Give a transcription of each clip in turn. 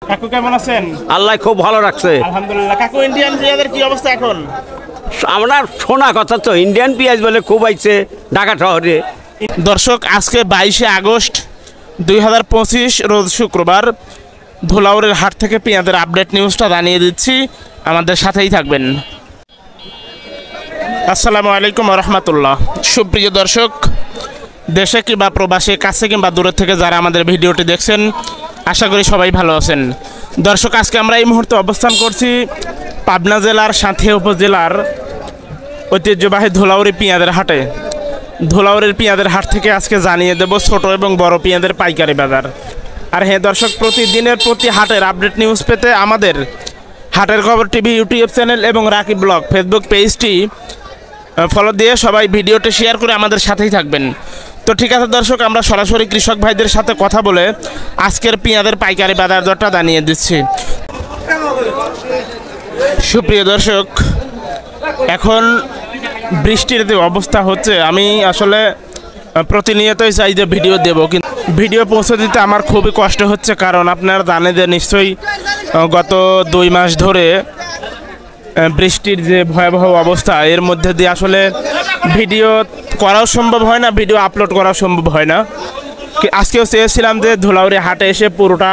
কাকু কেমন আছেন? আল্লাহ খুব ভালো রাখছে। আলহামদুলিল্লাহ। কাকু, ইন্ডিয়ান পেঁয়াজের কি অবস্থা এখন? আমরা শোনা কথা তো ইন্ডিয়ান পেঁয়াজ বলে খুব আইছে ঢাকা শহরে। দর্শক, আজকে 22শে আগস্ট 2025 রোজ শুক্রবার। ধুলাউড়ের হাট থেকে পেঁয়াজের আপডেট নিউজটা জানিয়ে দিচ্ছি, আমাদের সাথেই থাকবেন। আসসালামু আলাইকুম রহমতুল্লাহ। সুপ্রিয় দর্শক, দেশে কিংবা প্রবাসে, কাছে কিংবা দূরের থেকে যারা আমাদের ভিডিওটি দেখছেন, আশা করি সবাই ভালো আছেন। দর্শক, আজকে আমরা এই মুহূর্তে অবস্থান করছি পাবনা জেলার সাঁথিয়া উপজেলার ঐতিহ্যবাহী ধুলাউড়ি পেঁয়াজের হাটে। ধুলাউড়ির পেঁয়াজের হাট থেকে আজকে জানিয়ে দেব ছোট এবং বড় পেঁয়াজের পাইকারি বাজার। আর হ্যাঁ দর্শক, প্রতিদিনের প্রতি হাটের আপডেট নিউজ পেতে আমাদের হাটের খবর টিভি ইউটিউব চ্যানেল এবং রাকিব ব্লগ ফেসবুক পেজটি ফলো দিয়ে সবাই ভিডিওটি শেয়ার করে আমাদের সাথেই থাকবেন। তো ঠিক আছে দর্শক, আমরা সরাসরি কৃষক ভাইদের সাথে কথা বলে আজকের পেঁয়াজের পাইকারি বাজার দরটা জানিয়ে দিচ্ছি। সুপ্রিয় দর্শক, এখন বৃষ্টির যে অবস্থা হচ্ছে, আমি আসলে প্রতিনিয়তই চাই যে ভিডিও দেব, কিন্তু ভিডিও পৌঁছে দিতে আমার খুবই কষ্ট হচ্ছে। কারণ আপনারা জানেন যে নিশ্চয়ই গত 2 মাস ধরে বৃষ্টির যে ভয়াবহ অবস্থা, এর মধ্যে দিয়ে আসলে ভিডিও করাও সম্ভব হয় না, ভিডিও আপলোড করাও সম্ভব হয় না। আজকেও চেয়েছিলাম যে ধুলাউড়ি হাটে এসে পুরোটা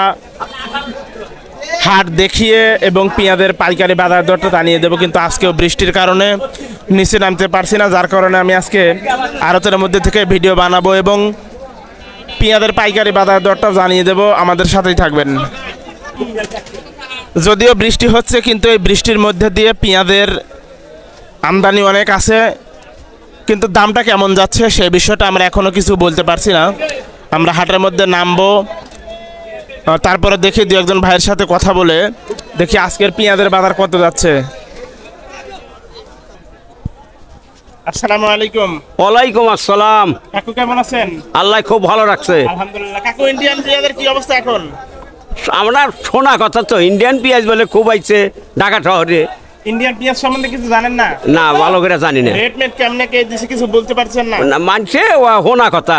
হাট দেখিয়ে এবং পেঁয়াজের পাইকারি বাজার দরটা জানিয়ে দেবো, কিন্তু আজকেও বৃষ্টির কারণে নিচে নামতে পারছি না, যার কারণে আমি আজকে আড়তের মধ্যে থেকে ভিডিও বানাবো এবং পেঁয়াজের পাইকারি বাজার দরটা জানিয়ে দেবো, আমাদের সাথেই থাকবেন। যদিও বৃষ্টি হচ্ছে, কিন্তু এই বৃষ্টির মধ্যে দিয়ে পেঁয়াজের আমদানি অনেক আছে, কিন্তু দামটা কেমন যাচ্ছে সেই বিষয়টা আমরা এখনও কিছু বলতে পারছি না। আমরা হাটের মধ্যে নামবো, তারপরে দেখি 2-1 ভাইয়ের সাথে কথা বলে দেখি আজকের পেঁয়াজের বাজার কত যাচ্ছে। আসসালামু আলাইকুম। ওয়ালাইকুম আসসালাম। কাকু কেমন আছেন? আল্লাহ খুব ভালো রাখছে। আলহামদুলিল্লাহ। কাকু, ইন্ডিয়ান পেঁয়াজের কি অবস্থা এখন? আমরা শোনা কথা তো ইন্ডিয়ান পেঁয়াজ বলে খুব আইছে ঢাকা শহরে। ইন্ডিয়ান পেঁয়াজ সম্বন্ধে কিছু জানেন না? না, ভালো করে জানি না। রেট মেট কেমনে কে দিছে কিছু বলতে পারছেন না? মানছে হোনা কথা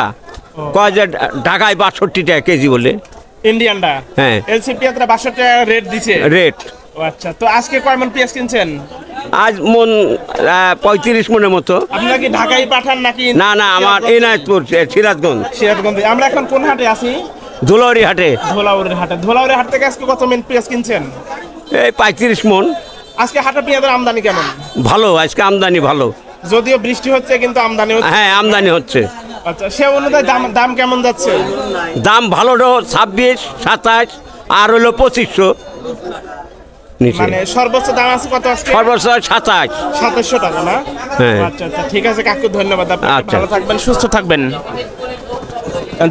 কয় যে ঢাকায় 62 টাকা কেজি বলে। ইন্ডিয়ানটা? হ্যাঁ। এলসি পেঁয়াজটা 62 টাকা রেট দিছে। রেট? ও আচ্ছা। তো আজকে কয় মন পেঁয়াজ কিনছেন? আজ মন 35 মনের মতো। আপনারা কি ঢাকায় পাঠান নাকি? না না, আমার এনায়তপুর, সিরাজগঞ্জ। সিরাজগঞ্জ। আমরা এখন কোন হাটে আছি? ধুলাউড়ি হাটে। ধুলাউড়ির হাটে। ধুলাউড়ির হাট থেকে আজকে কত মন পেঁয়াজ কিনছেন? এই 35 মন। আজকে হাটে পেঁয়াজের আমদানি কেমন? ভালো, আজকে আমদানি ভালো। যদিও বৃষ্টি হচ্ছে, কিন্তু আমদানি হচ্ছে। হ্যাঁ, আমদানি হচ্ছে। আচ্ছা, সে অনুযায়ী দাম কেমন যাচ্ছে? দাম ভালো, 26, 27 আর হলো 2500 নিচে। মানে সর্বোচ্চ দাম আছে কত আজকে? সর্বোচ্চ 27। 2700 টাকা না? হ্যাঁ। আচ্ছা আচ্ছা, ঠিক আছে কাকু, ধন্যবাদ। আপনি আচ্ছা। ভালো থাকবেন, সুস্থ থাকবেন।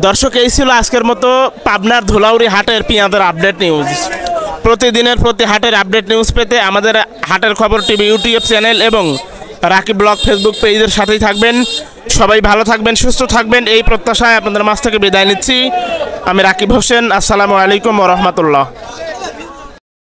দর্শক, এই ছিল আজকের মতো পাবনার ধুলাউড়ি হাটের পেঁয়াজের আপডেট নিউজ। প্রতিদিনের প্রতি হাটের আপডেট নিউজ পেতে আমাদের হাটের খবর টিভি ইউটিউব চ্যানেল এবং রাকিব ব্লগ ফেসবুক পেজের সাথেই থাকবেন। সবাই ভালো থাকবেন, সুস্থ থাকবেন, এই প্রত্যাশায় আপনাদের মাঝ থেকে বিদায় নিচ্ছি। আমি রাকিব হোসেন। আসসালামু আলাইকুম ওয়া রাহমাতুল্লাহ।